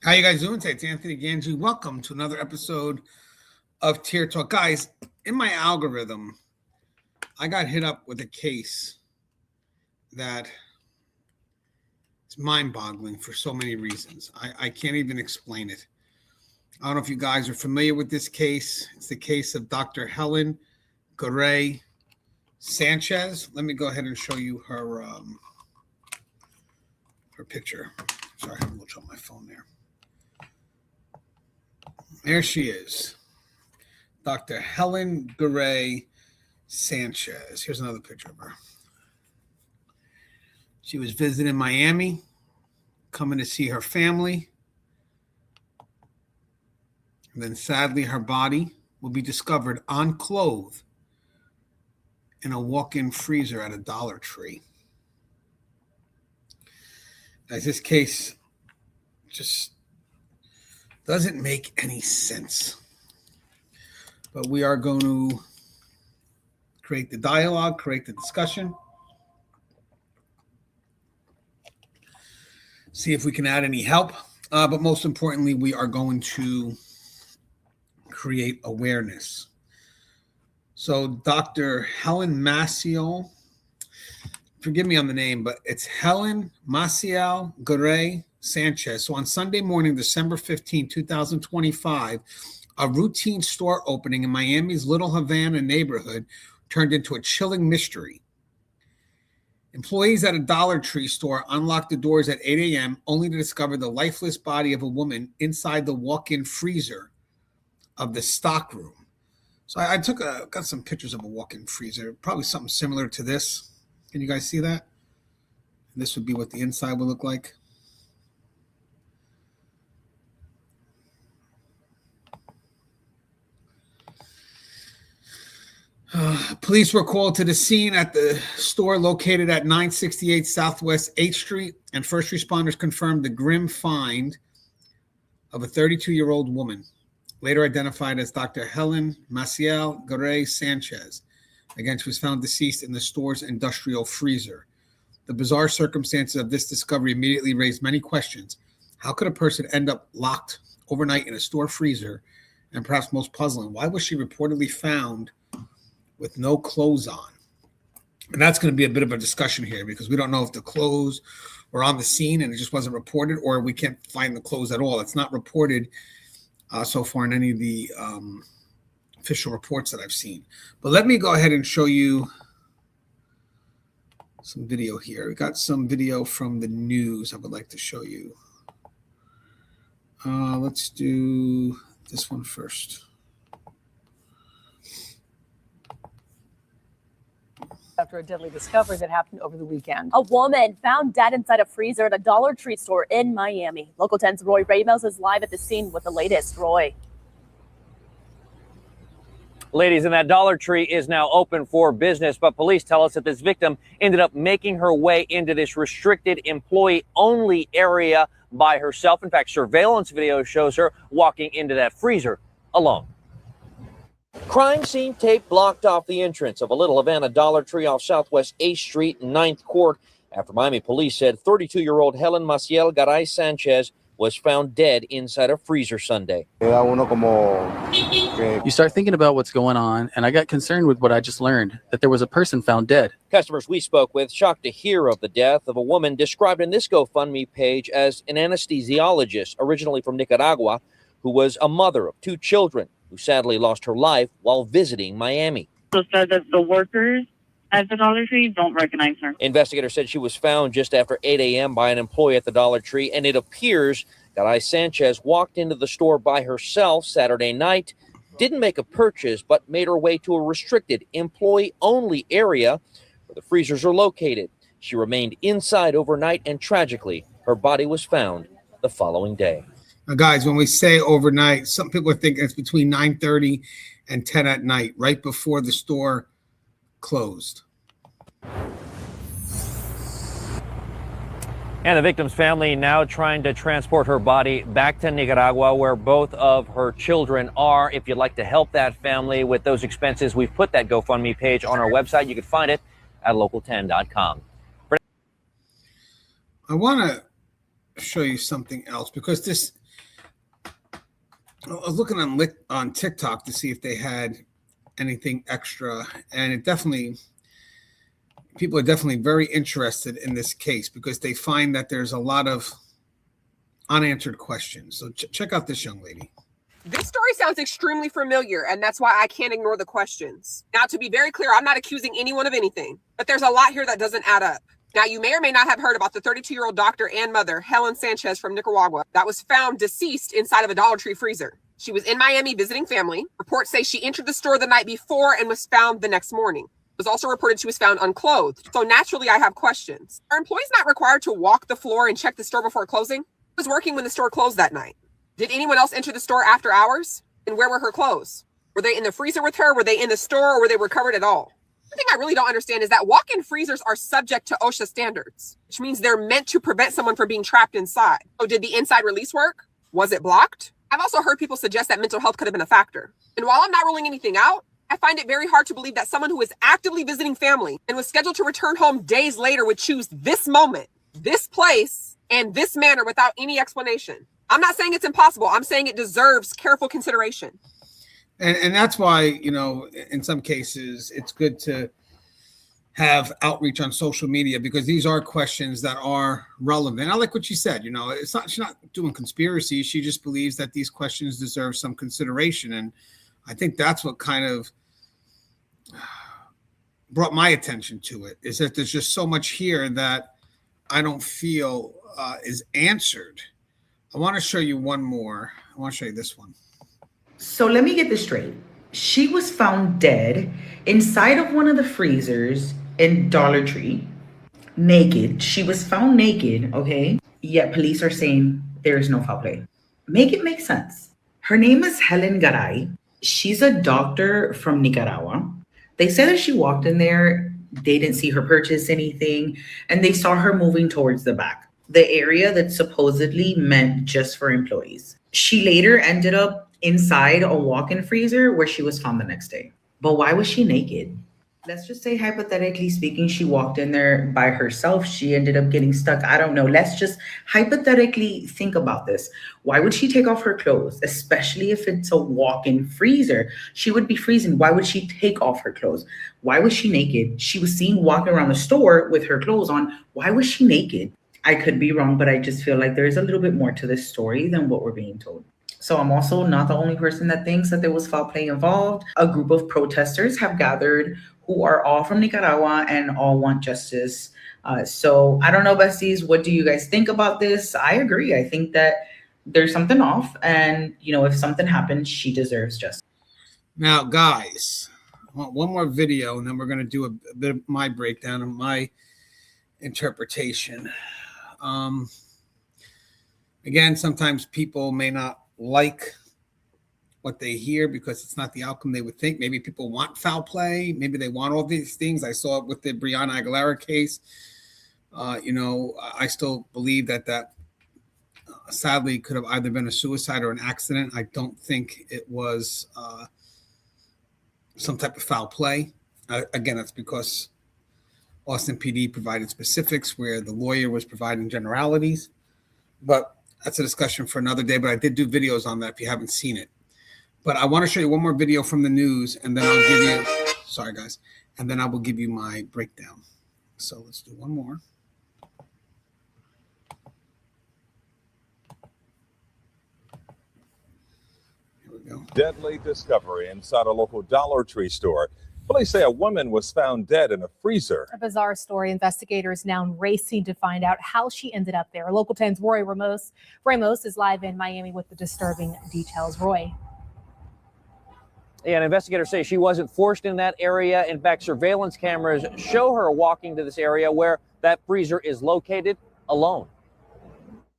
How you guys doing today? It's Anthony Ganji. Welcome to another episode of Tier Talk. Guys, in my algorithm, I got hit up with a case that is mind-boggling for so many reasons. I can't even explain it. I don't know if you guys are familiar with this case. It's the case of Dr. Helen Garay Sanchez. Let me go ahead and show you her picture. Sorry, I'm going to on my phone there. There she is, Dr. Helen Garay Sanchez. Here's another picture of her. She was visiting Miami, coming to see her family. And then sadly, her body will be discovered unclothed in a walk-in freezer at a Dollar Tree. As this case just doesn't make any sense. But we are going to create the dialogue, create the discussion, see if we can add any help. But most importantly, we are going to create awareness. So Dr. Helen Massiell, forgive me on the name, but it's Helen Massiell Garay Sanchez. So on Sunday morning, December 15, 2025, a routine store opening in Miami's Little Havana neighborhood turned into a chilling mystery. Employees at a Dollar Tree store unlocked the doors at 8 a.m. only to discover the lifeless body of a woman inside the walk-in freezer of the stockroom. So I got some pictures of a walk-in freezer, probably something similar to this. Can you guys see that? And this would be what the inside would look like. Police were called to the scene at the store located at 968 Southwest 8th Street, and first responders confirmed the grim find of a 32-year-old woman, later identified as Dr. Helen Massiell Garay Sanchez. Again, she was found deceased in the store's industrial freezer. The bizarre circumstances of this discovery immediately raised many questions. How could a person end up locked overnight in a store freezer? And perhaps most puzzling, why was she reportedly found with no clothes on? And that's going to be a bit of a discussion here because we don't know if the clothes were on the scene and it just wasn't reported, or we can't find the clothes at all. It's not reported so far in any of the official reports that I've seen. But let me go ahead and show you some video here. We got some video from the news I would like to show you. Let's do this one first. After a deadly discovery that happened over the weekend. A woman found dead inside a freezer at a Dollar Tree store in Miami. Local 10's Roy Ramos is live at the scene with the latest. Roy. Ladies, and that Dollar Tree is now open for business, but police tell us that this victim ended up making her way into this restricted employee-only area by herself. In fact, surveillance video shows her walking into that freezer alone. Crime scene tape blocked off the entrance of a Little Havana Dollar Tree off Southwest 8th Street and 9th Court after Miami police said 32-year-old Helen Massiell Garay Sanchez was found dead inside a freezer Sunday. You start thinking about what's going on, and I got concerned with what I just learned, that there was a person found dead. Customers we spoke with shocked to hear of the death of a woman described in this GoFundMe page as an anesthesiologist originally from Nicaragua who was a mother of 2 children who sadly lost her life while visiting Miami. So said that the workers at the Dollar Tree don't recognize her. Investigators said she was found just after 8 a.m. by an employee at the Dollar Tree, and it appears Garay Sanchez walked into the store by herself Saturday night, didn't make a purchase, but made her way to a restricted employee-only area where the freezers are located. She remained inside overnight, and tragically, her body was found the following day. Now, guys, when we say overnight, some people are thinking it's between 9:30 and 10 at night, right before the store closed. And the victim's family now trying to transport her body back to Nicaragua, where both of her children are. If you'd like to help that family with those expenses, we've put that GoFundMe page on our website. You can find it at local10.com. I want to show you something else, because this I was looking on TikTok to see if they had anything extra, and people are definitely very interested in this case because they find that there's a lot of unanswered questions. So check out this young lady. This story sounds extremely familiar, and that's why I can't ignore the questions. Now, to be very clear, I'm not accusing anyone of anything, but there's a lot here that doesn't add up. Now, you may or may not have heard about the 32-year-old doctor and mother, Helen Sanchez from Nicaragua, that was found deceased inside of a Dollar Tree freezer. She was in Miami visiting family. Reports say she entered the store the night before and was found the next morning. It was also reported she was found unclothed. So naturally, I have questions. Are employees not required to walk the floor and check the store before closing? Who was working when the store closed that night? Did anyone else enter the store after hours? And where were her clothes? Were they in the freezer with her? Were they in the store, or were they recovered at all? The thing I really don't understand is that walk-in freezers are subject to OSHA standards, which means they're meant to prevent someone from being trapped inside. So did the inside release work? Was it blocked? I've also heard people suggest that mental health could have been a factor. And while I'm not ruling anything out, I find it very hard to believe that someone who is actively visiting family and was scheduled to return home days later would choose this moment, this place, and this manner without any explanation. I'm not saying it's impossible. I'm saying it deserves careful consideration. And that's why, in some cases, it's good to have outreach on social media because these are questions that are relevant. I like what she said. She's not doing conspiracy. She just believes that these questions deserve some consideration. And I think that's what kind of brought my attention to it, is that there's just so much here that I don't feel is answered. I want to show you one more. I want to show you this one. So let me get this straight. She was found dead inside of one of the freezers in Dollar Tree, naked. She was found naked, okay? Yet police are saying there is no foul play. Make it make sense. Her name is Helen Garay. She's a doctor from Nicaragua. They said that she walked in there, they didn't see her purchase anything, and they saw her moving towards the back, the area that's supposedly meant just for employees. She later ended up inside a walk-in freezer where she was found the next day. But why was she naked? Let's just say, hypothetically speaking, she walked in there by herself. She ended up getting stuck. I don't know. Let's just hypothetically think about this. Why would she take off her clothes, especially if it's a walk-in freezer? She would be freezing. Why would she take off her clothes? Why was she naked? She was seen walking around the store with her clothes on. Why was she naked? I could be wrong, but I just feel like there's a little bit more to this story than what we're being told. So I'm also not the only person that thinks that there was foul play involved. A group of protesters have gathered who are all from Nicaragua and all want justice. So I don't know, besties, what do you guys think about this? I agree. I think that there's something off. And, if something happens, she deserves justice. Now, guys, I want one more video, and then we're going to do a bit of my breakdown of my interpretation. Again, sometimes people may not like what they hear because it's not the outcome they would think. Maybe people want foul play. Maybe they want all these things. I saw it with the Breonna Aguilera case. I still believe that sadly could have either been a suicide or an accident. I don't think it was some type of foul play. Again, that's because Austin PD provided specifics where the lawyer was providing generalities. But that's a discussion for another day. But I did do videos on that if you haven't seen it. But I want to show you one more video from the news, and then I'll give you, sorry guys, and then I will give you my breakdown. So let's do one more. Here we go. Deadly discovery inside a local Dollar Tree store. Police say a woman was found dead in a freezer. A bizarre story. Investigators now racing to find out how she ended up there. Local 10's Roy Ramos is live in Miami with the disturbing details. Roy. And investigators say she wasn't forced in that area. In fact, surveillance cameras show her walking to this area where that freezer is located alone.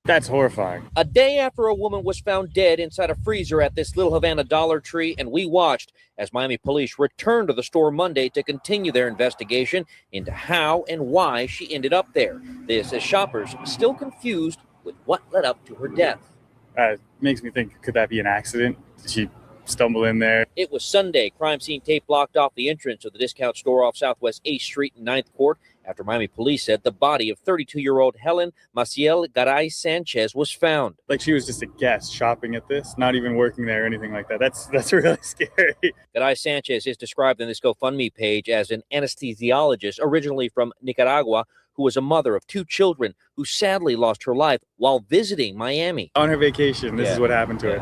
That's horrifying. A day after a woman was found dead inside a freezer at this little Havana Dollar Tree, and we watched as Miami police returned to the store Monday to continue their investigation into how and why she ended up there. This as shoppers still confused with what led up to her death. Makes me think, could that be an accident? Did she stumble in there? It was Sunday. Crime scene tape blocked off the entrance of the discount store off Southwest 8th Street and 9th Court after Miami police said the body of 32-year-old Helen Massiell Garay Sanchez was found. Like she was just a guest shopping at this, not even working there or anything like that. That's really scary. Garay Sanchez is described in this GoFundMe page as an anesthesiologist originally from Nicaragua who was a mother of 2 children who sadly lost her life while visiting Miami. On her vacation, this is what happened to her.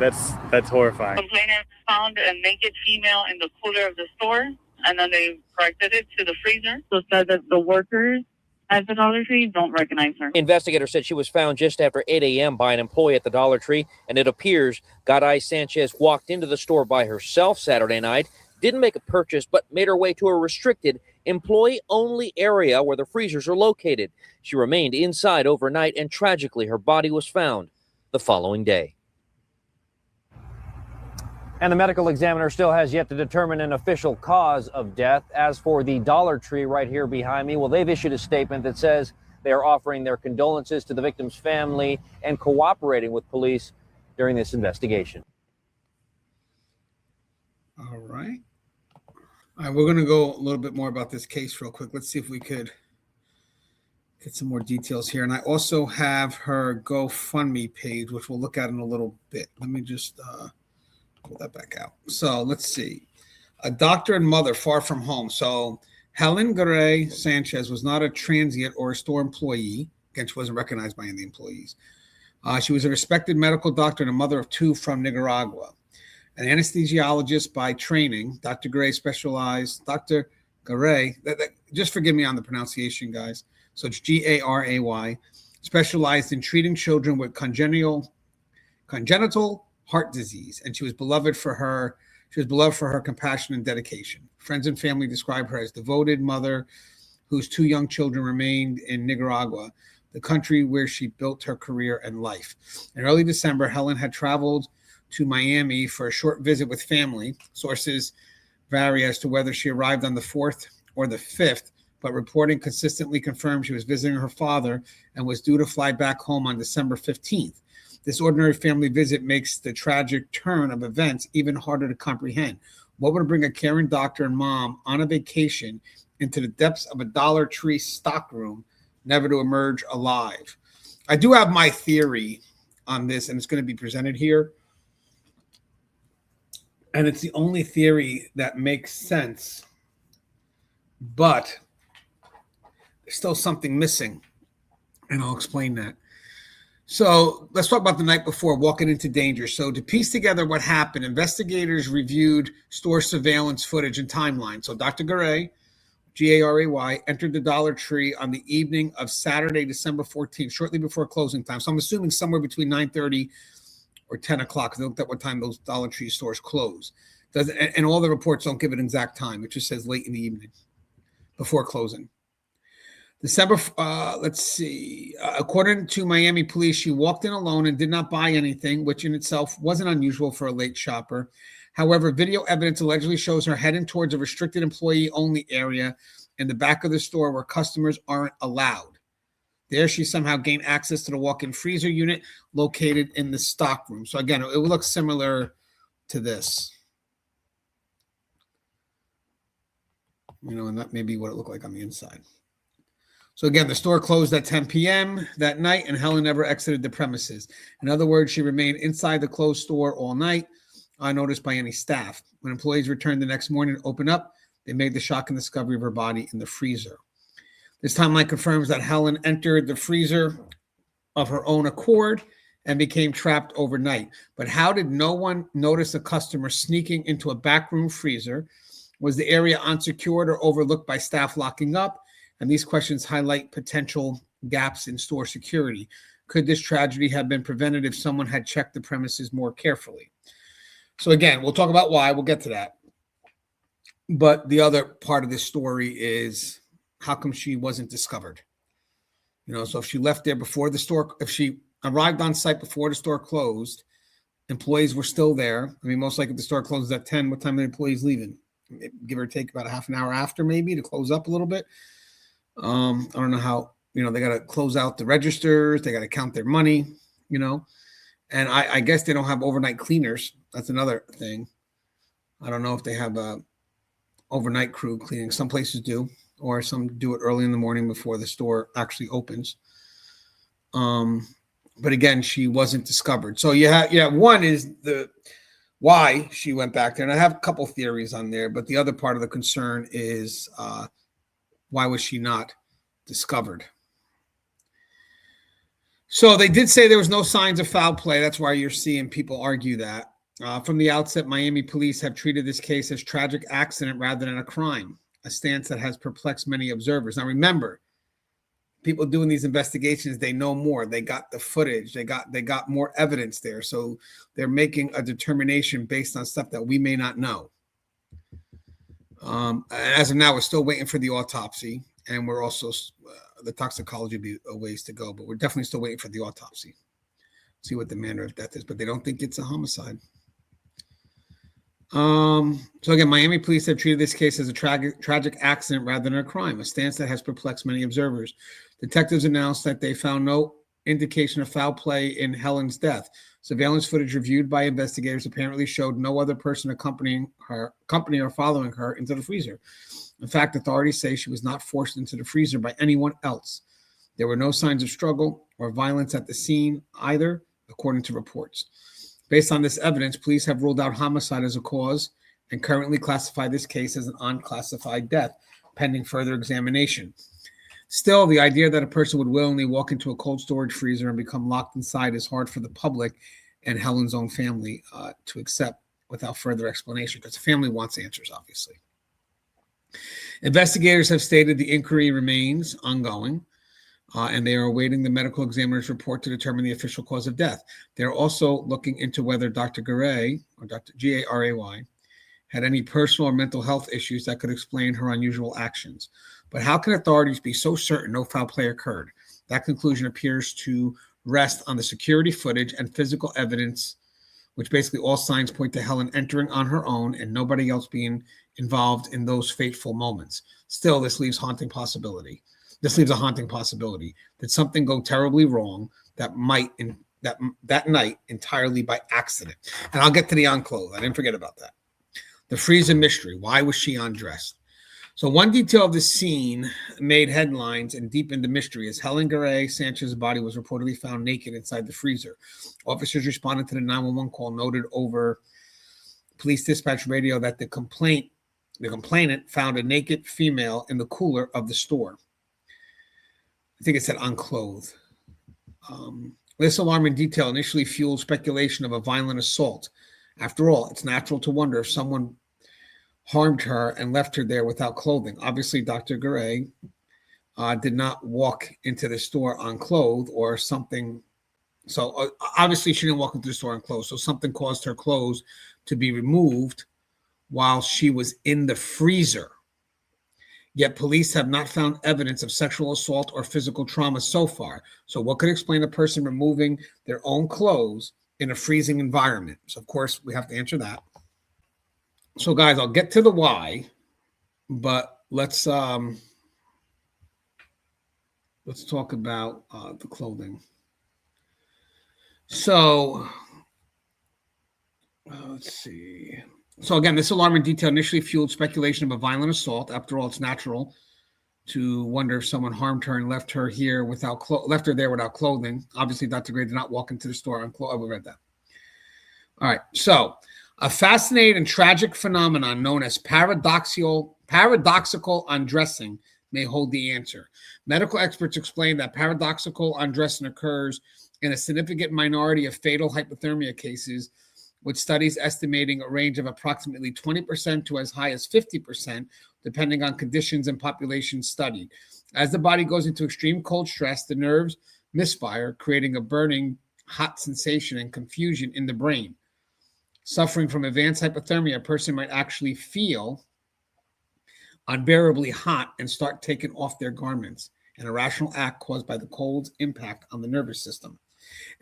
That's horrifying. Complainant found a naked female in the cooler of the store, and then they corrected it to the freezer. So it said that the workers at the Dollar Tree don't recognize her. Investigators said she was found just after 8 a.m. by an employee at the Dollar Tree, and it appears Garay Sanchez walked into the store by herself Saturday night, didn't make a purchase, but made her way to a restricted employee-only area where the freezers are located. She remained inside overnight, and tragically, her body was found the following day. And the medical examiner still has yet to determine an official cause of death. As for the Dollar Tree right here behind me, well, they've issued a statement that says they are offering their condolences to the victim's family and cooperating with police during this investigation. All right. All right, we're going to go a little bit more about this case real quick. Let's see if we could get some more details here. And I also have her GoFundMe page, which we'll look at in a little bit. Let me just pull that back out. So let's see. A doctor and mother far from home. So Helen Garay Sanchez was not a transient or a store employee. Again, she wasn't recognized by any of the employees. She was a respected medical doctor and a mother of 2 from Nicaragua. An anesthesiologist by training, Dr. Garay just forgive me on the pronunciation, guys. So it's Garay, specialized in treating children with congenital heart disease, and she was beloved for her compassion and dedication. Friends and family describe her as devoted mother whose 2 young children remained in Nicaragua, the country where she built her career and life. In early December, Helen had traveled to Miami for a short visit with family. Sources vary as to whether she arrived on the 4th or the 5th, but reporting consistently confirmed she was visiting her father and was due to fly back home on December 15th. This ordinary family visit makes the tragic turn of events even harder to comprehend. What would bring a caring doctor and mom on a vacation into the depths of a Dollar Tree stockroom, never to emerge alive? I do have my theory on this, and it's going to be presented here. And it's the only theory that makes sense, but there's still something missing, and I'll explain that. So let's talk about the night before, walking into danger. So to piece together what happened, investigators reviewed store surveillance footage and timeline. So Dr. Garay, Garay, entered the Dollar Tree on the evening of Saturday, December 14th, shortly before closing time. So I'm assuming somewhere between 9:30 or 10 o'clock. They looked at what time those Dollar Tree stores close. And all the reports don't give an exact time. It just says late in the evening before closing. According to Miami police, she walked in alone and did not buy anything, which in itself wasn't unusual for a late shopper. However, video evidence allegedly shows her heading towards a restricted employee-only area in the back of the store where customers aren't allowed. There, she somehow gained access to the walk-in freezer unit located in the stockroom. So again, it would look similar to this. And that may be what it looked like on the inside. So again, the store closed at 10 p.m. that night, and Helen never exited the premises. In other words, she remained inside the closed store all night, unnoticed by any staff. When employees returned the next morning and opened up, they made the shocking discovery of her body in the freezer. This timeline confirms that Helen entered the freezer of her own accord and became trapped overnight. But how did no one notice a customer sneaking into a backroom freezer? Was the area unsecured or overlooked by staff locking up? And these questions highlight potential gaps in store security. Could this tragedy have been prevented if someone had checked the premises more carefully? So again, we'll talk about why. We'll get to that. But the other part of this story is, how come she wasn't discovered? So if she left there before the store, if she arrived on site before the store closed, employees were still there. I mean, most likely the store closes at 10. What time are the employees leaving? Give or take about a half an hour after, maybe, to close up a little bit. I don't know how, they got to close out the registers. They got to count their money, and I guess they don't have overnight cleaners. That's another thing. I don't know if they have a overnight crew cleaning. Some places do. or some do it early in the morning before the store actually opens. But again, she wasn't discovered. So one is the why she went back there. And I have a couple theories on there, but the other part of the concern is why was she not discovered? So they did say there was no signs of foul play. That's why you're seeing people argue that. From the outset, Miami police have treated this case as tragic accident rather than a crime, a stance that has perplexed many observers. Now, remember, people doing these investigations, they know more. They got the footage. They got more evidence there. So they're making a determination based on stuff that we may not know. As of now, we're still waiting for the autopsy, and we're also the toxicology will be a ways to go, but we're definitely still waiting for the autopsy. See what the manner of death is, but they don't think it's a homicide. So again, Miami police have treated this case as a tragic accident rather than a crime, a stance that has perplexed many observers. Detectives announced that they found no indication of foul play in Helen's death. Surveillance footage reviewed by investigators apparently showed no other person accompanying or following her into the freezer. In fact, authorities say she was not forced into the freezer by anyone else. There were no signs of struggle or violence at the scene either, according to reports. Based on this evidence, police have ruled out homicide as a cause and currently classify this case as an unclassified death, pending further examination. Still, the idea that a person would willingly walk into a cold storage freezer and become locked inside is hard for the public and Helen's own family to accept without further explanation, because the family wants answers, obviously. Investigators have stated the inquiry remains ongoing, and they are awaiting the medical examiner's report to determine the official cause of death. They're also looking into whether Dr. Garay, or Dr. Garay, had any personal or mental health issues that could explain her unusual actions. But how can authorities be so certain no foul play occurred? That conclusion appears to rest on the security footage and physical evidence, which basically all signs point to Helen entering on her own and nobody else being involved in those fateful moments. Still, this leaves a haunting possibility that something go terribly wrong that night entirely by accident. And I'll get to the unclothed. I didn't forget about that. The freezer mystery. Why was she undressed? So one detail of the scene made headlines and deepened the mystery as Helen Garay Sanchez's body was reportedly found naked inside the freezer. Officers responding to the 911 call noted over police dispatch radio that the complainant found a naked female in the cooler of the store. I think it said unclothed. This alarming detail initially fueled speculation of a violent assault. After all, it's natural to wonder if someone harmed her and left her there without clothing. Obviously, Dr. Garay did not walk into the store unclothed or something. So obviously she didn't walk into the store unclothed. So something caused her clothes to be removed while she was in the freezer. Yet police have not found evidence of sexual assault or physical trauma so far. So what could explain a person removing their own clothes in a freezing environment? So of course we have to answer that. So guys, I'll get to the why, but let's talk about the clothing. So let's see. So again, this alarming detail initially fueled speculation of a violent assault. After all, it's natural to wonder if someone harmed her and left her there without clothing. Obviously, Dr. Gray did not walk into the store unclothed. We read that. All right. So a fascinating and tragic phenomenon known as paradoxical undressing may hold the answer. Medical experts explain that paradoxical undressing occurs in a significant minority of fatal hypothermia cases, with studies estimating a range of approximately 20% to as high as 50%, depending on conditions and populations studied. As the body goes into extreme cold stress, the nerves misfire, creating a burning, hot sensation and confusion in the brain. Suffering from advanced hypothermia, a person might actually feel unbearably hot and start taking off their garments, an irrational act caused by the cold's impact on the nervous system.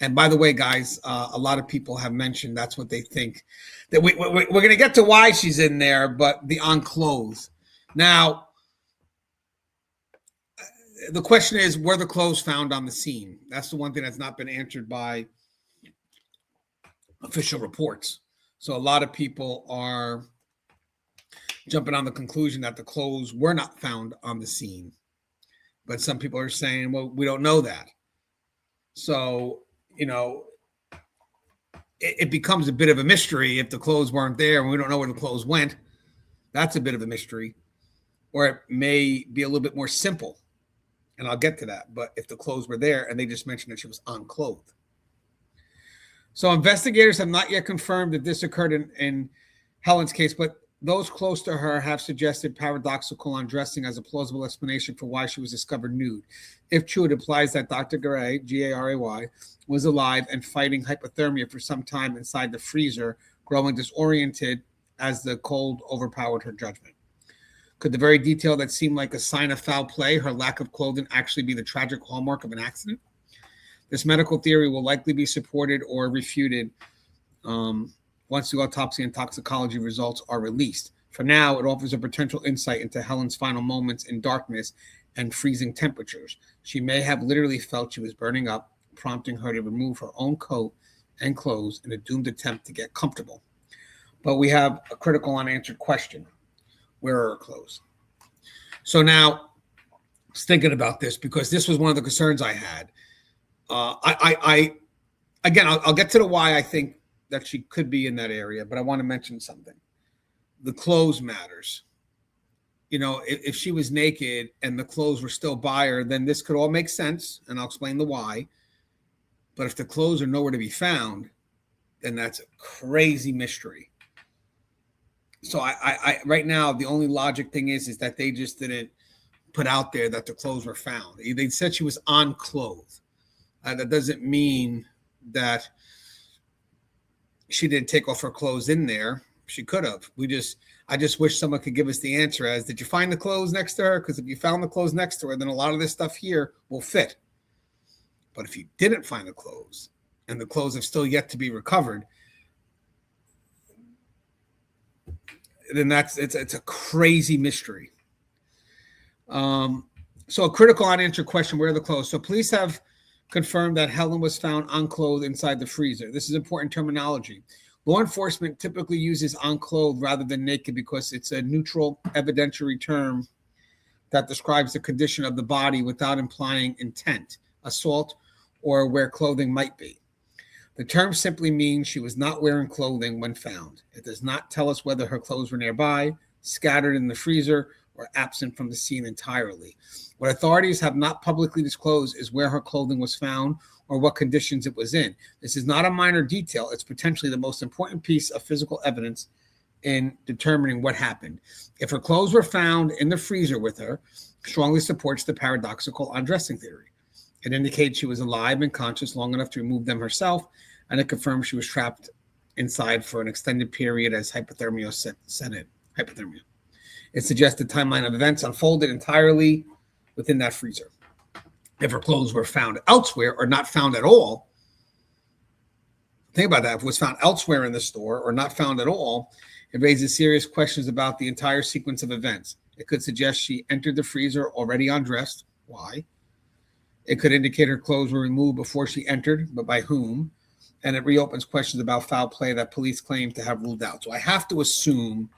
And by the way, guys, a lot of people have mentioned that's what they think. That we're going to get to why she's in there, but the unclothed. Now, the question is, were the clothes found on the scene? That's the one thing that's not been answered by official reports. So a lot of people are jumping on the conclusion that the clothes were not found on the scene. But some people are saying, well, we don't know that. So, it becomes a bit of a mystery if the clothes weren't there and we don't know where the clothes went. That's a bit of a mystery. Or it may be a little bit more simple. And I'll get to that. But if the clothes were there and they just mentioned that she was unclothed. So investigators have not yet confirmed that this occurred in Helen's case, but those close to her have suggested paradoxical undressing as a plausible explanation for why she was discovered nude. If true, it implies that Dr. Garay, G-A-R-A-Y, was alive and fighting hypothermia for some time inside the freezer, growing disoriented as the cold overpowered her judgment. Could the very detail that seemed like a sign of foul play, her lack of clothing, actually be the tragic hallmark of an accident? This medical theory will likely be supported or refuted once the autopsy and toxicology results are released. For now, it offers a potential insight into Helen's final moments in darkness and freezing temperatures. She may have literally felt she was burning up, prompting her to remove her own coat and clothes in a doomed attempt to get comfortable. But we have a critical unanswered question. Where are her clothes? So now, I was thinking about this because this was one of the concerns I had. I'll get to the why I think that she could be in that area, but I want to mention something. The clothes matters. If she was naked and the clothes were still by her, then this could all make sense, and I'll explain the why. But if the clothes are nowhere to be found, then that's a crazy mystery. So I right now, the only logic thing is that they just didn't put out there that the clothes were found. They said she was unclothed. That doesn't mean that she didn't take off her clothes in there. She could have. I just wish someone could give us the answer as, did you find the clothes next to her? Because if you found the clothes next to her, then a lot of this stuff here will fit. But if you didn't find the clothes and the clothes have still yet to be recovered, then it's a crazy mystery. So a critical unanswered question, where are the clothes? So police have confirmed that Helen was found unclothed inside the freezer. This is important terminology. Law enforcement typically uses unclothed rather than naked because it's a neutral evidentiary term that describes the condition of the body without implying intent, assault, or where clothing might be. The term simply means she was not wearing clothing when found. It does not tell us whether her clothes were nearby, scattered in the freezer, or absent from the scene entirely. What authorities have not publicly disclosed is where her clothing was found or what conditions it was in. This is not a minor detail. It's potentially the most important piece of physical evidence in determining what happened. If her clothes were found in the freezer with her, strongly supports the paradoxical undressing theory. It indicates she was alive and conscious long enough to remove them herself, and it confirms she was trapped inside for an extended period as hypothermia set in. Hypothermia. It suggests the timeline of events unfolded entirely within that freezer. If her clothes were found elsewhere or not found at all, think about that. If it was found elsewhere in the store or not found at all, it raises serious questions about the entire sequence of events. It could suggest she entered the freezer already undressed. Why? It could indicate her clothes were removed before she entered, but by whom? And it reopens questions about foul play that police claim to have ruled out. So I have to assume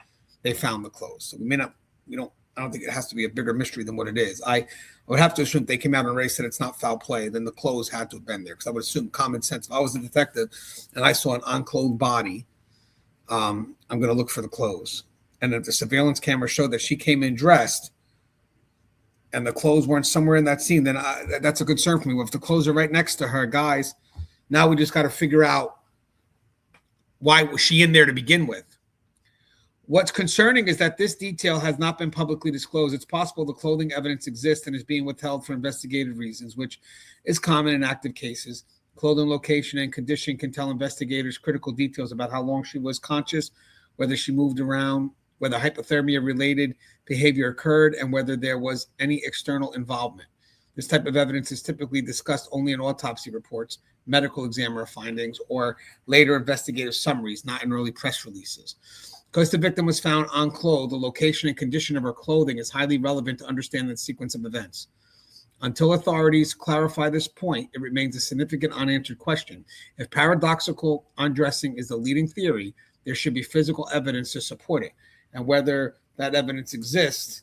they found the clothes. So I don't think it has to be a bigger mystery than what it is. I would have to assume if they came out and already said it's not foul play, then the clothes had to have been there. Because I would assume common sense. If I was a detective and I saw an unclothed body, I'm going to look for the clothes. And if the surveillance camera showed that she came in dressed and the clothes weren't somewhere in that scene, then that's a concern for me. Well, if the clothes are right next to her, guys, now we just got to figure out why was she in there to begin with. What's concerning is that this detail has not been publicly disclosed. It's possible the clothing evidence exists and is being withheld for investigative reasons, which is common in active cases. Clothing location and condition can tell investigators critical details about how long she was conscious, whether she moved around, whether hypothermia-related behavior occurred, and whether there was any external involvement. This type of evidence is typically discussed only in autopsy reports, medical examiner findings, or later investigative summaries, not in early press releases. Because the victim was found unclothed, the location and condition of her clothing is highly relevant to understand the sequence of events. Until authorities clarify this point, it remains a significant unanswered question. If paradoxical undressing is the leading theory, there should be physical evidence to support it. And whether that evidence exists,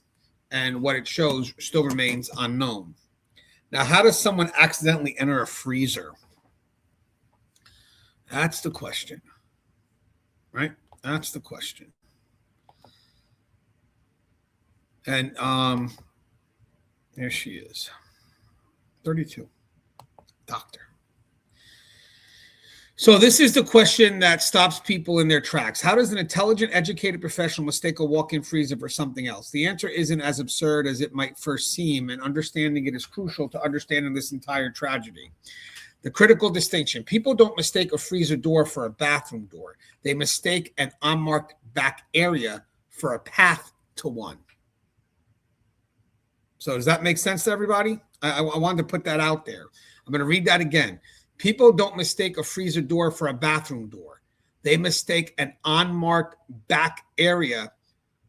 and what it shows still remains unknown. Now, how does someone accidentally enter a freezer? That's the question, right? That's the question. And there she is, 32, doctor. So this is the question that stops people in their tracks. How does an intelligent, educated professional mistake a walk-in freezer for something else? The answer isn't as absurd as it might first seem, and understanding it is crucial to understanding this entire tragedy. The critical distinction: people don't mistake a freezer door for a bathroom door. They mistake an unmarked back area for a path to one. So does that make sense to everybody? I wanted to put that out there. I'm going to read that again. People don't mistake a freezer door for a bathroom door. They mistake an unmarked back area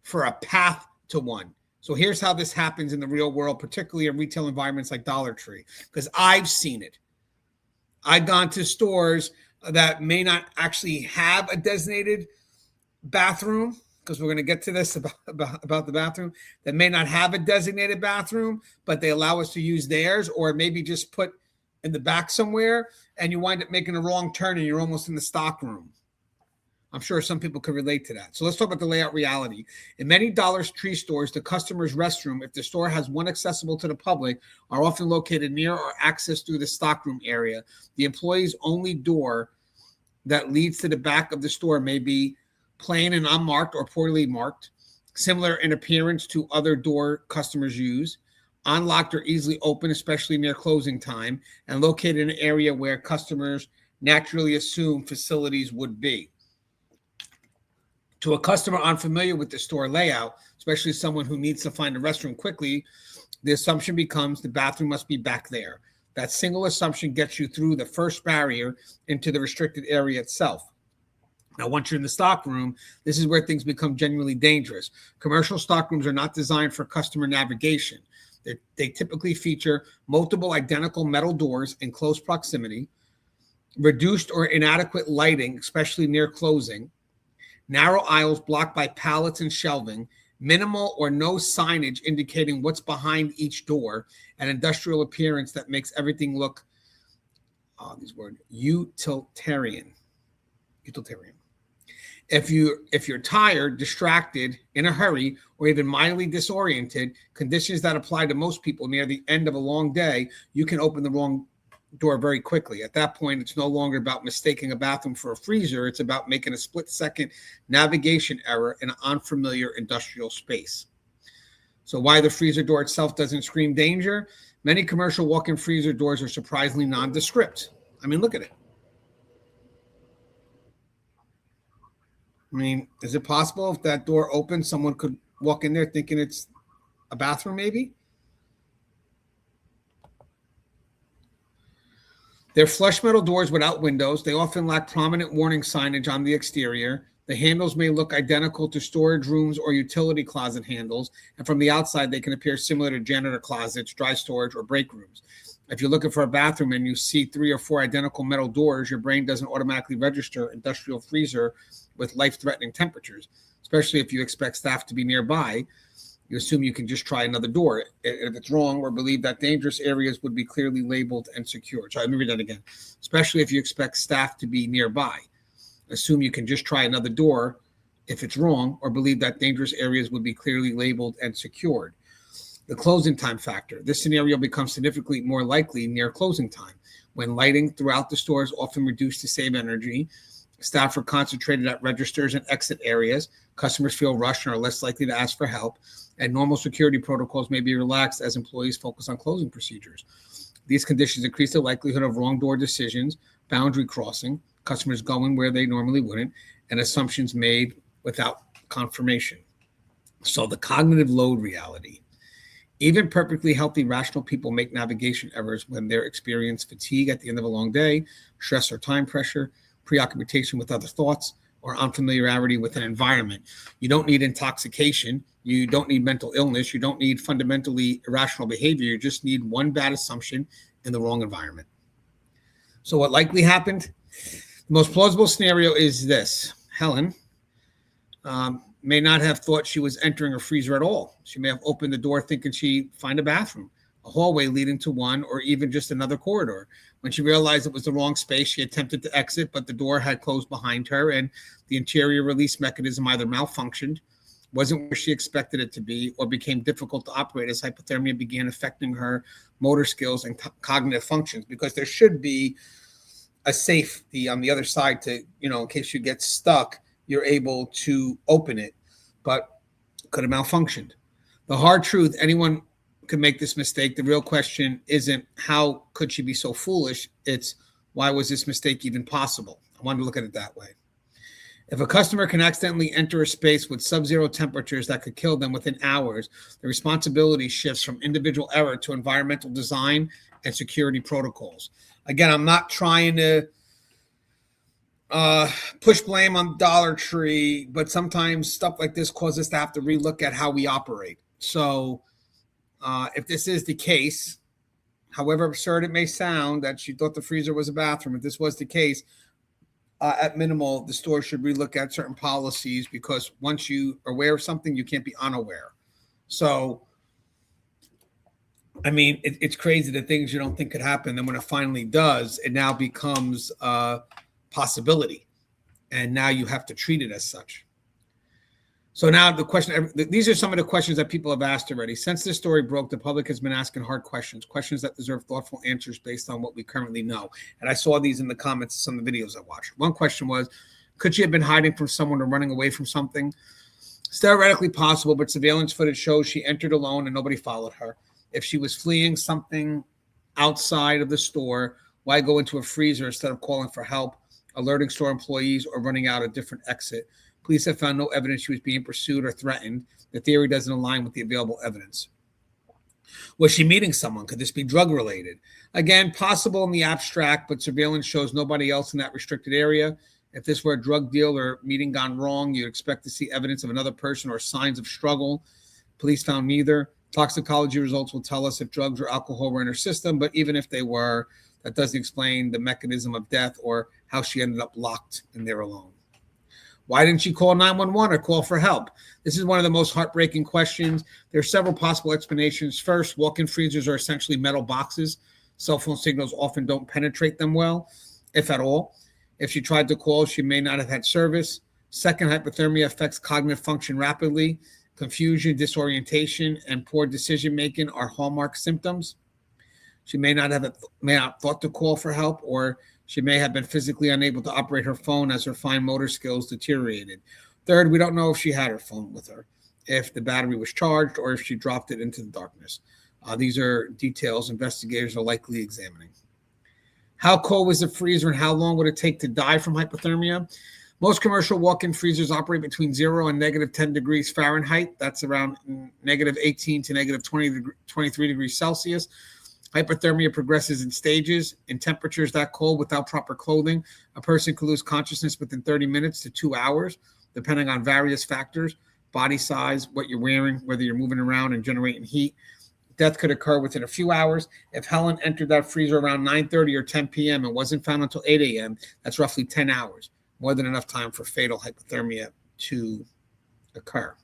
for a path to one. So here's how this happens in the real world, particularly in retail environments like Dollar Tree, because I've seen it. I've gone to stores that may not actually have a designated bathroom, because we're going to get to this about the bathroom, that may not have a designated bathroom, but they allow us to use theirs, or maybe just put in the back somewhere, and you wind up making a wrong turn and you're almost in the stockroom. I'm sure some people could relate to that. So let's talk about the layout reality. In many Dollar Tree stores, the customer's restroom, if the store has one accessible to the public, are often located near or accessed through the stockroom area. The employee's only door that leads to the back of the store may be plain and unmarked or poorly marked, similar in appearance to other door customers use, unlocked or easily open, especially near closing time, and located in an area where customers naturally assume facilities would be. To a customer unfamiliar with the store layout, especially someone who needs to find a restroom quickly, the assumption becomes the bathroom must be back there. That single assumption gets you through the first barrier into the restricted area itself. Now, once you're in the stockroom, this is where things become genuinely dangerous. Commercial stockrooms are not designed for customer navigation. They typically feature multiple identical metal doors in close proximity, reduced or inadequate lighting, especially near closing, narrow aisles blocked by pallets and shelving, minimal or no signage indicating what's behind each door, and industrial appearance that makes everything look, utilitarian. If you're tired, distracted, in a hurry, or even mildly disoriented, conditions that apply to most people near the end of a long day, you can open the wrong door very quickly. At that point, it's no longer about mistaking a bathroom for a freezer. It's about making a split-second navigation error in an unfamiliar industrial space. So why the freezer door itself doesn't scream danger? Many commercial walk-in freezer doors are surprisingly nondescript. I mean, look at it. I mean, is it possible if that door opens, someone could walk in there thinking it's a bathroom maybe? They're flush metal doors without windows. They often lack prominent warning signage on the exterior. The handles may look identical to storage rooms or utility closet handles, and from the outside, they can appear similar to janitor closets, dry storage, or break rooms. If you're looking for a bathroom and you see 3 or 4 identical metal doors, your brain doesn't automatically register industrial freezer with life-threatening temperatures, especially if you expect staff to be nearby. You assume you can just try another door. If it's wrong or believe that dangerous areas would be clearly labeled and secured. So let me read that again. Especially if you expect staff to be nearby. Assume you can just try another door if it's wrong or believe that dangerous areas would be clearly labeled and secured. The closing time factor. This scenario becomes significantly more likely near closing time, when lighting throughout the store is often reduced to save energy. Staff are concentrated at registers and exit areas. Customers feel rushed and are less likely to ask for help. And normal security protocols may be relaxed as employees focus on closing procedures. These conditions increase the likelihood of wrong door decisions, boundary crossing, customers going where they normally wouldn't, and assumptions made without confirmation. So the cognitive load reality. Even perfectly healthy, rational people make navigation errors when they experience fatigue at the end of a long day, stress or time pressure, preoccupation with other thoughts, or unfamiliarity with an environment. You don't need intoxication. You don't need mental illness. You don't need fundamentally irrational behavior. You just need one bad assumption in the wrong environment. So what likely happened? The most plausible scenario is this. Helen may not have thought she was entering a freezer at all. She may have opened the door thinking she'd find a bathroom, a hallway leading to one, or even just another corridor. When she realized it was the wrong space, she attempted to exit, but the door had closed behind her, and the interior release mechanism either malfunctioned, wasn't where she expected it to be, or became difficult to operate as hypothermia began affecting her motor skills and cognitive functions, because there should be a safety on the other side to, in case you get stuck, you're able to open it, but could have malfunctioned. The hard truth, anyone could make this mistake. The real question isn't how could she be so foolish? It's why was this mistake even possible? I wanted to look at it that way. If a customer can accidentally enter a space with sub-zero temperatures that could kill them within hours, the responsibility shifts from individual error to environmental design and security protocols. Again, I'm not trying to push blame on Dollar Tree, but sometimes stuff like this causes us to have to relook at how we operate. So if this is the case, however absurd it may sound that she thought the freezer was a bathroom, if this was the case, at minimal, the store should relook at certain policies, because once you are aware of something, you can't be unaware. So, I mean, it's crazy the things you don't think could happen. And when it finally does, it now becomes a possibility. And now you have to treat it as such. So now the question, these are some of the questions that people have asked already. Since this story broke, the public has been asking hard questions that deserve thoughtful answers based on what we currently know. And I saw these in the comments of some of the videos I watched. One question was, could she have been hiding from someone or running away from something? It's theoretically possible, but surveillance footage shows she entered alone and nobody followed her. If she was fleeing something outside of the store, why go into a freezer instead of calling for help, alerting store employees, or running out a different exit? Police have found no evidence she was being pursued or threatened. The theory doesn't align with the available evidence. Was she meeting someone? Could this be drug-related? Again, possible in the abstract, but surveillance shows nobody else in that restricted area. If this were a drug deal or meeting gone wrong, you'd expect to see evidence of another person or signs of struggle. Police found neither. Toxicology results will tell us if drugs or alcohol were in her system, but even if they were, that doesn't explain the mechanism of death or how she ended up locked in there alone. Why didn't she call 911 or call for help? This is one of the most heartbreaking questions. There are several possible explanations. First, walk-in freezers are essentially metal boxes. Cell phone signals often don't penetrate them well, if at all. If she tried to call, she may not have had service. Second, hypothermia affects cognitive function rapidly. Confusion, disorientation, and poor decision-making are hallmark symptoms. She may not thought to call for help, or she may have been physically unable to operate her phone as her fine motor skills deteriorated. Third, we don't know if she had her phone with her, if the battery was charged, or if she dropped it into the darkness. These are details investigators are likely examining. How cold was the freezer and how long would it take to die from hypothermia? Most commercial walk-in freezers operate between 0 and negative 10 degrees Fahrenheit. That's around negative 18 to negative 23 degrees Celsius. Hypothermia progresses in stages. In temperatures that cold without proper clothing, a person could lose consciousness within 30 minutes to 2 hours, depending on various factors, body size, what you're wearing, whether you're moving around and generating heat. Death could occur within a few hours. If Helen entered that freezer around 9:30 or 10 p.m. and wasn't found until 8 a.m., that's roughly 10 hours, more than enough time for fatal hypothermia to occur.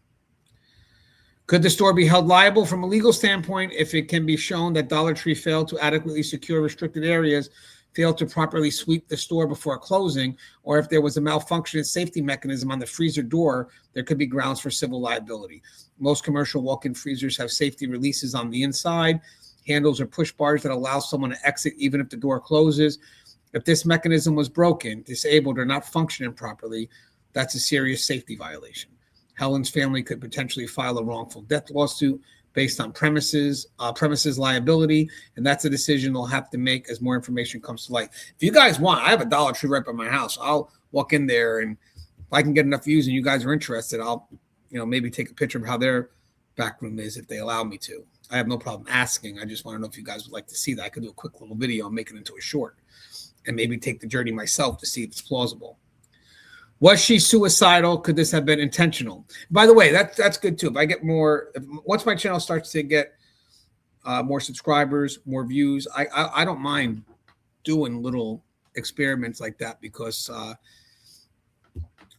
Could the store be held liable from a legal standpoint if it can be shown that Dollar Tree failed to adequately secure restricted areas, failed to properly sweep the store before closing, or if there was a malfunctioning safety mechanism on the freezer door, there could be grounds for civil liability. Most commercial walk-in freezers have safety releases on the inside, handles or push bars that allow someone to exit even if the door closes. If this mechanism was broken, disabled, or not functioning properly, that's a serious safety violation. Helen's family could potentially file a wrongful death lawsuit based on premises liability, and that's a decision they'll have to make as more information comes to light. If you guys want, I have a Dollar Tree right by my house. I'll walk in there, and if I can get enough views and you guys are interested, I'll maybe take a picture of how their back room is if they allow me to. I have no problem asking. I just want to know if you guys would like to see that. I could do a quick little video and make it into a short and maybe take the journey myself to see if it's plausible. Was she suicidal? Could this have been intentional? By the way, that's good too. If I get once my channel starts to get more subscribers, more views, I don't mind doing little experiments like that, because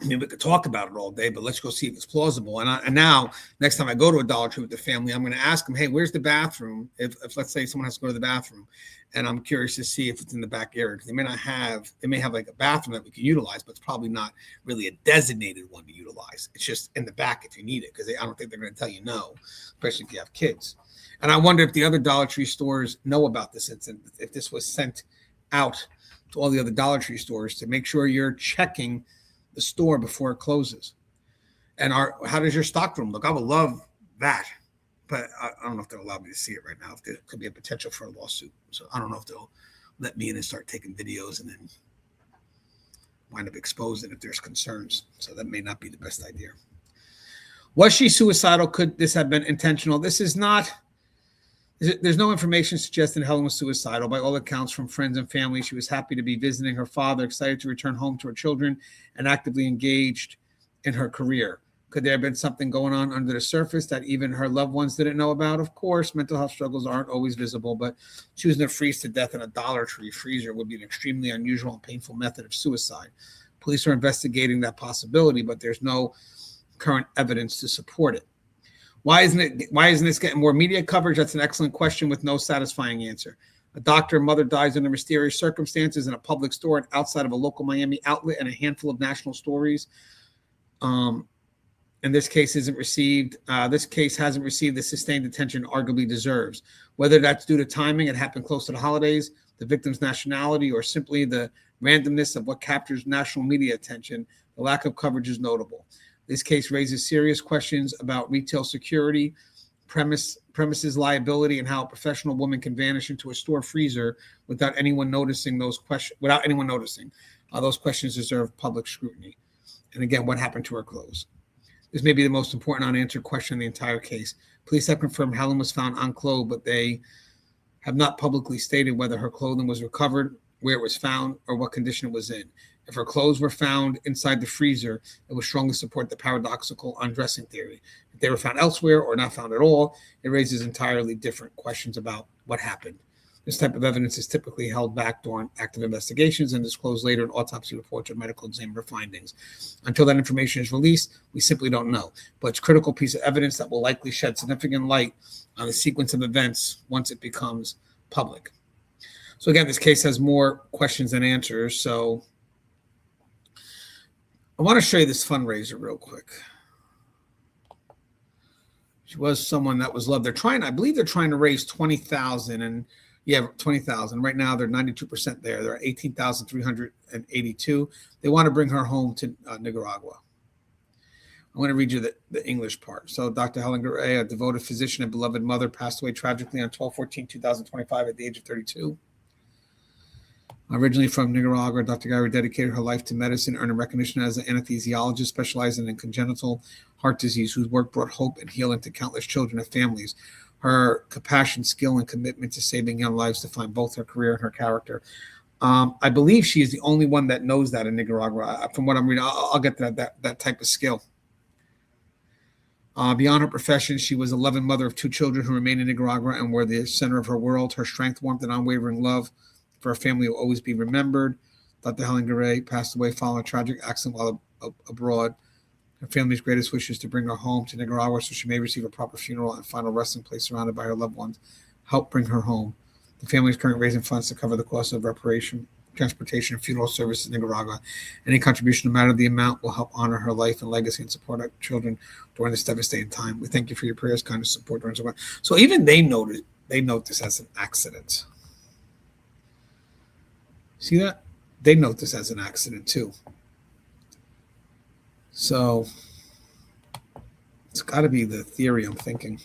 mean, we could talk about it all day, but let's go see if it's plausible. And now, next time I go to a Dollar Tree with the family, I'm going to ask them, hey, where's the bathroom? If let's say someone has to go to the bathroom, and I'm curious to see if it's in the back area, because they may have like a bathroom that we can utilize, but it's probably not really a designated one to utilize. It's just in the back if you need it, because I don't think they're going to tell you no, especially if you have kids. And I wonder if the other Dollar Tree stores know about this incident, if this was sent out to all the other Dollar Tree stores to make sure you're checking the store before it closes. And how does your stockroom look? I would love that, but I don't know if they'll allow me to see it right now. If there could be a potential for a lawsuit. So I don't know if they'll let me in and start taking videos and then wind up exposing if there's concerns. So that may not be the best idea. Was she suicidal? Could this have been intentional? This is not. There's no information suggesting Helen was suicidal. By all accounts from friends and family, she was happy to be visiting her father, excited to return home to her children, and actively engaged in her career. Could there have been something going on under the surface that even her loved ones didn't know about? Of course, mental health struggles aren't always visible, but choosing to freeze to death in a Dollar Tree freezer would be an extremely unusual and painful method of suicide. Police are investigating that possibility, but there's no current evidence to support it. Why isn't this getting more media coverage? That's an excellent question with no satisfying answer. A doctor and mother dies under mysterious circumstances in a public store outside of a local Miami outlet, and a handful of national stories. And this case hasn't received the sustained attention it arguably deserves. Whether that's due to timing, it happened close to the holidays, the victim's nationality, or simply the randomness of what captures national media attention, the lack of coverage is notable. This case raises serious questions about retail security, premises liability, and how a professional woman can vanish into a store freezer without anyone noticing. Those questions deserve public scrutiny. And again, what happened to her clothes? This may be the most important unanswered question in the entire case. Police have confirmed Helen was found unclothed, but they have not publicly stated whether her clothing was recovered, where it was found, or what condition it was in. If her clothes were found inside the freezer, it would strongly support the paradoxical undressing theory. If they were found elsewhere or not found at all, it raises entirely different questions about what happened. This type of evidence is typically held back during active investigations and disclosed later in autopsy reports or medical examiner findings. Until that information is released, we simply don't know. But it's a critical piece of evidence that will likely shed significant light on the sequence of events once it becomes public. So again, this case has more questions than answers. So I want to show you this fundraiser real quick. She was someone that was loved. I believe they're trying to raise 20,000, and yeah, 20,000. Right now they're 92% there. They're at 18,382. They want to bring her home to Nicaragua. I want to read you the English part. So Dr. Helen Garay, a devoted physician and beloved mother, passed away tragically on 12/14/2025 at the age of 32. Originally from Nicaragua, Dr. Garay dedicated her life to medicine, earning recognition as an anesthesiologist specializing in congenital heart disease, whose work brought hope and healing to countless children and families. Her compassion, skill, and commitment to saving young lives define both her career and her character. I believe she is the only one that knows that in Nicaragua. From what I'm reading, I'll get to that type of skill. Beyond her profession, she was a loving mother of 2 children who remain in Nicaragua and were the center of her world. Her strength, warmth, and unwavering love for her family will always be remembered. Dr. Helen Garay passed away following a tragic accident while abroad. Her family's greatest wish is to bring her home to Nicaragua so she may receive a proper funeral and final resting place surrounded by her loved ones. Help bring her home. The family is currently raising funds to cover the cost of reparation, transportation, and funeral services in Nicaragua. Any contribution, no matter the amount, will help honor her life and legacy and support our children during this devastating time. We thank you for your prayers, kindness, support during this time. So even they note this as an accident. See that? They note this as an accident too. So it's got to be the theory I'm thinking.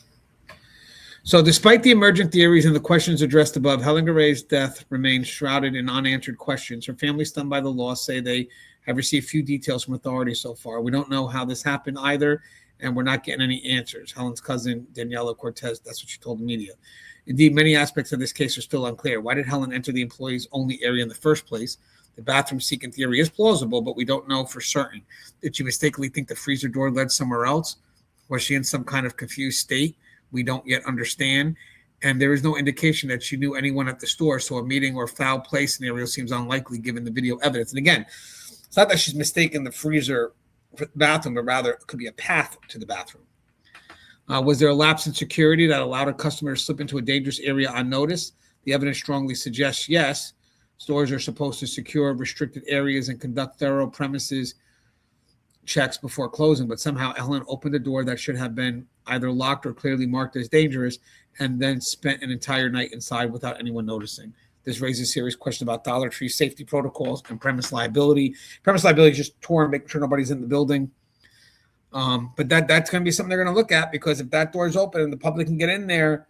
So despite the emergent theories and the questions addressed above, Helen Garay's death remains shrouded in unanswered questions. Her family, stunned by the loss, say they have received few details from authorities so far. We don't know how this happened either, and we're not getting any answers. Helen's cousin, Daniela Cortez, that's what she told the media. Indeed, many aspects of this case are still unclear. Why did Helen enter the employees-only area in the first place? The bathroom-seeking theory is plausible, but we don't know for certain. Did she mistakenly think the freezer door led somewhere else? Was she in some kind of confused state? We don't yet understand. And there is no indication that she knew anyone at the store, so a meeting or foul play scenario seems unlikely given the video evidence. And again, it's not that she's mistaken the freezer for the bathroom, but rather it could be a path to the bathroom. Was there a lapse in security that allowed a customer to slip into a dangerous area unnoticed? The evidence strongly suggests yes. Stores are supposed to secure restricted areas and conduct thorough premises checks before closing, but somehow Helen opened a door that should have been either locked or clearly marked as dangerous and then spent an entire night inside without anyone noticing. This raises serious questions about Dollar Tree safety protocols and premise liability. Premise liability is just touring, making sure nobody's in the building. But that's going to be something they're going to look at, because if that door is open and the public can get in there,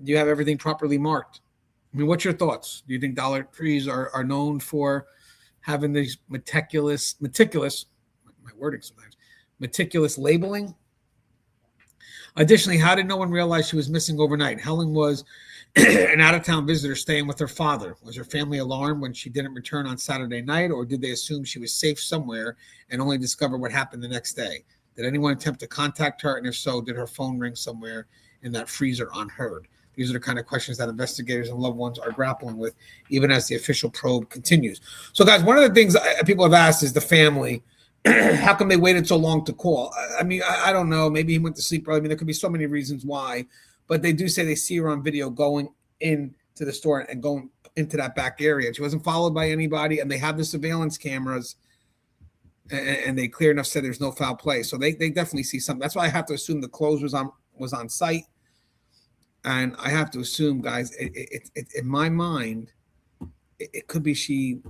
you have everything properly marked. I mean, what's your thoughts? Do you think Dollar Trees are known for having these meticulous, my wording sometimes, meticulous labeling? Additionally, how did no one realize she was missing overnight? Helen was an out-of-town visitor staying with her father. Was her family alarmed when she didn't return on Saturday night, or did they assume she was safe somewhere and only discover what happened the next day? Did anyone attempt to contact her? And if so, did her phone ring somewhere in that freezer unheard? These are the kind of questions that investigators and loved ones are grappling with, even as the official probe continues. So, guys, one of the things people have asked is the family, how come they waited so long to call? I mean, I don't know. Maybe he went to sleep early. I mean, there could be so many reasons why. But they do say they see her on video going into the store and going into that back area. She wasn't followed by anybody, and they have the surveillance cameras, and they clear enough said there's no foul play. So they definitely see something. That's why I have to assume the clothes was on site. And I have to assume, guys, it in my mind, it could be she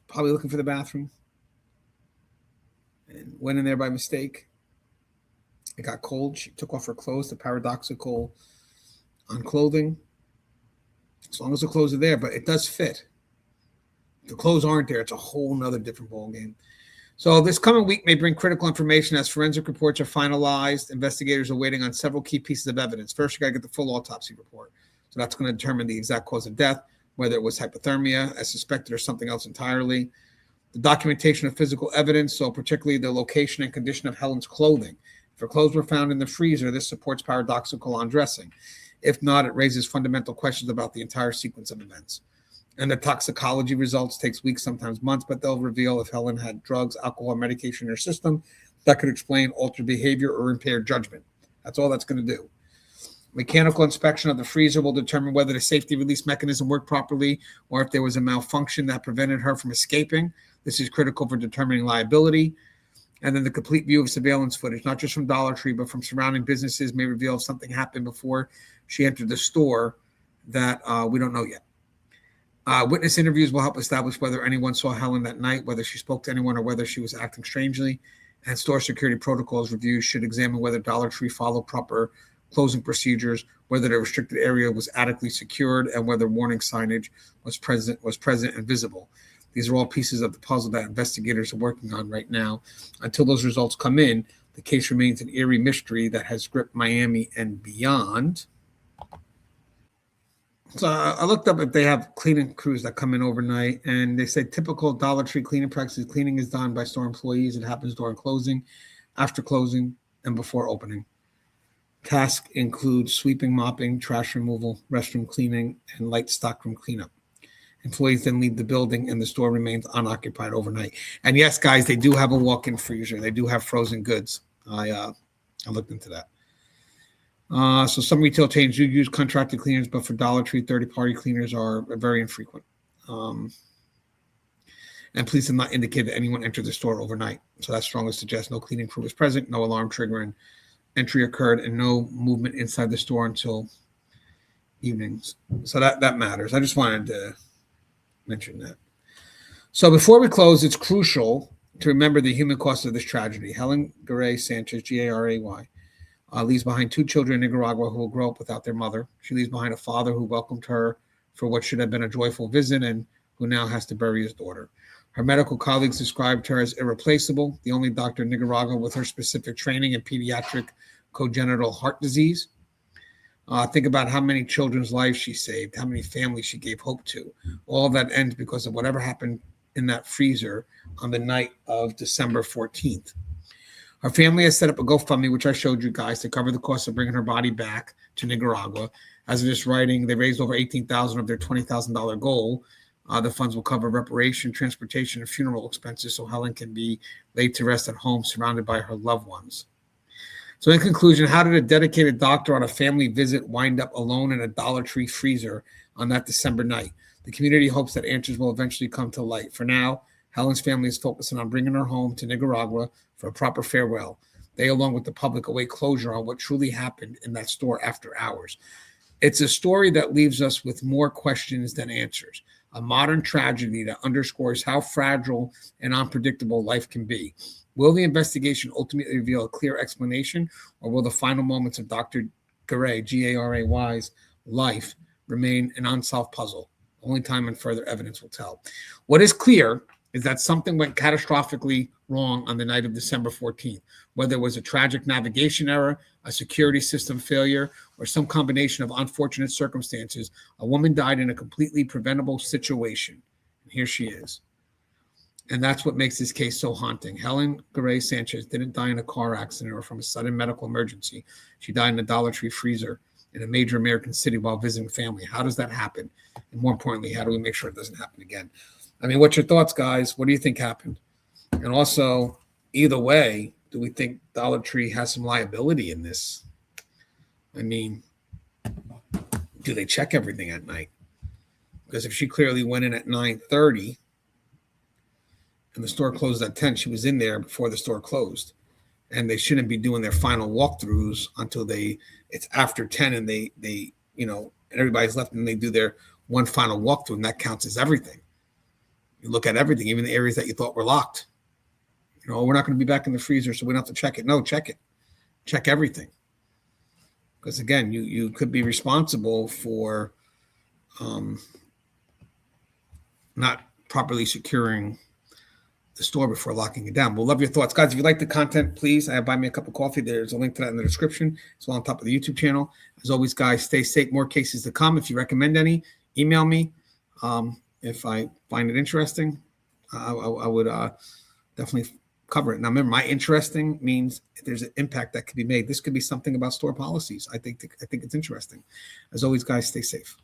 probably looking for the bathroom and went in there by mistake. It got cold. She took off her clothes, the paradoxical unclothing. As long as the clothes are there, but it does fit. If the clothes aren't there, it's a whole nother different ballgame. So this coming week may bring critical information as forensic reports are finalized. Investigators are waiting on several key pieces of evidence. First, you got to get the full autopsy report. So that's going to determine the exact cause of death, whether it was hypothermia, as suspected, or something else entirely. The documentation of physical evidence, so particularly the location and condition of Helen's clothing. If her clothes were found in the freezer, this supports paradoxical undressing. If not, it raises fundamental questions about the entire sequence of events. And the toxicology results takes weeks, sometimes months, but they'll reveal if Helen had drugs, alcohol, or medication in her system that could explain altered behavior or impaired judgment. That's all that's going to do. Mechanical inspection of the freezer will determine whether the safety release mechanism worked properly or if there was a malfunction that prevented her from escaping. This is critical for determining liability. And then the complete view of surveillance footage, not just from Dollar Tree, but from surrounding businesses, may reveal if something happened before she entered the store that we don't know yet. Witness interviews will help establish whether anyone saw Helen that night, whether she spoke to anyone, or whether she was acting strangely. And store security protocols reviews should examine whether Dollar Tree followed proper closing procedures, whether the restricted area was adequately secured, and whether warning signage was present and visible. These are all pieces of the puzzle that investigators are working on right now. Until those results come in, the case remains an eerie mystery that has gripped Miami and beyond. So I looked up if they have cleaning crews that come in overnight, and they say typical Dollar Tree cleaning practices. Cleaning is done by store employees. It happens during closing, after closing, and before opening. Tasks include sweeping, mopping, trash removal, restroom cleaning, and light stockroom cleanup. Employees then leave the building, and the store remains unoccupied overnight. And yes, guys, they do have a walk-in freezer. They do have frozen goods. I looked into that. So some retail chains do use contracted cleaners, but for Dollar Tree, third-party cleaners are very infrequent. And police have not indicated that anyone entered the store overnight. So that strongly suggests no cleaning crew was present, no alarm trigger and entry occurred, and no movement inside the store until evenings. So that matters. I just wanted to mention that. So before we close, it's crucial to remember the human cost of this tragedy. Helen Garay Sanchez, Garay, leaves behind 2 children in Nicaragua who will grow up without their mother. She leaves behind a father who welcomed her for what should have been a joyful visit and who now has to bury his daughter. Her medical colleagues described her as irreplaceable, the only doctor in Nicaragua with her specific training in pediatric congenital heart disease. Think about how many children's lives she saved, how many families she gave hope to. All of that ends because of whatever happened in that freezer on the night of December 14th. Her family has set up a GoFundMe, which I showed you guys, to cover the cost of bringing her body back to Nicaragua. As of this writing, they raised over $18,000 of their $20,000 goal. The funds will cover reparation, transportation, and funeral expenses so Helen can be laid to rest at home surrounded by her loved ones. So in conclusion, how did a dedicated doctor on a family visit wind up alone in a Dollar Tree freezer on that December night? The community hopes that answers will eventually come to light. For now, Helen's family is focusing on bringing her home to Nicaragua for a proper farewell. They, along with the public, await closure on what truly happened in that store after hours. It's a story that leaves us with more questions than answers. A modern tragedy that underscores how fragile and unpredictable life can be. Will the investigation ultimately reveal a clear explanation, or will the final moments of Dr. Garay, G-A-R-A-Y's life remain an unsolved puzzle? Only time and further evidence will tell. What is clear is that something went catastrophically wrong on the night of December 14th, whether it was a tragic navigation error, a security system failure, or some combination of unfortunate circumstances. A woman died in a completely preventable situation. And here she is. And that's what makes this case so haunting. Helen Garay Sanchez didn't die in a car accident or from a sudden medical emergency. She died in a Dollar Tree freezer in a major American city while visiting family. How does that happen? And more importantly, how do we make sure it doesn't happen again? I mean, what's your thoughts, guys? What do you think happened? And also, either way, do we think Dollar Tree has some liability in this? I mean, do they check everything at night? Because if she clearly went in at 9:30 and the store closed at 10, she was in there before the store closed. And they shouldn't be doing their final walkthroughs until it's after 10 and they and everybody's left and they do their one final walkthrough, and that counts as everything. You look at everything, even the areas that you thought were locked. We're not going to be back in the freezer, so we don't have to check it. No, check it. Check everything. Because, again, you could be responsible for not properly securing the store before locking it down. We'll love your thoughts. Guys, if you like the content, please buy me a cup of coffee. There's a link to that in the description. It's all on top of the YouTube channel. As always, guys, stay safe. More cases to come. If you recommend any, email me. If I find it interesting, I would definitely cover it. Now, remember, my interesting means if there's an impact that could be made. This could be something about store policies. I think it's interesting. As always, guys, stay safe.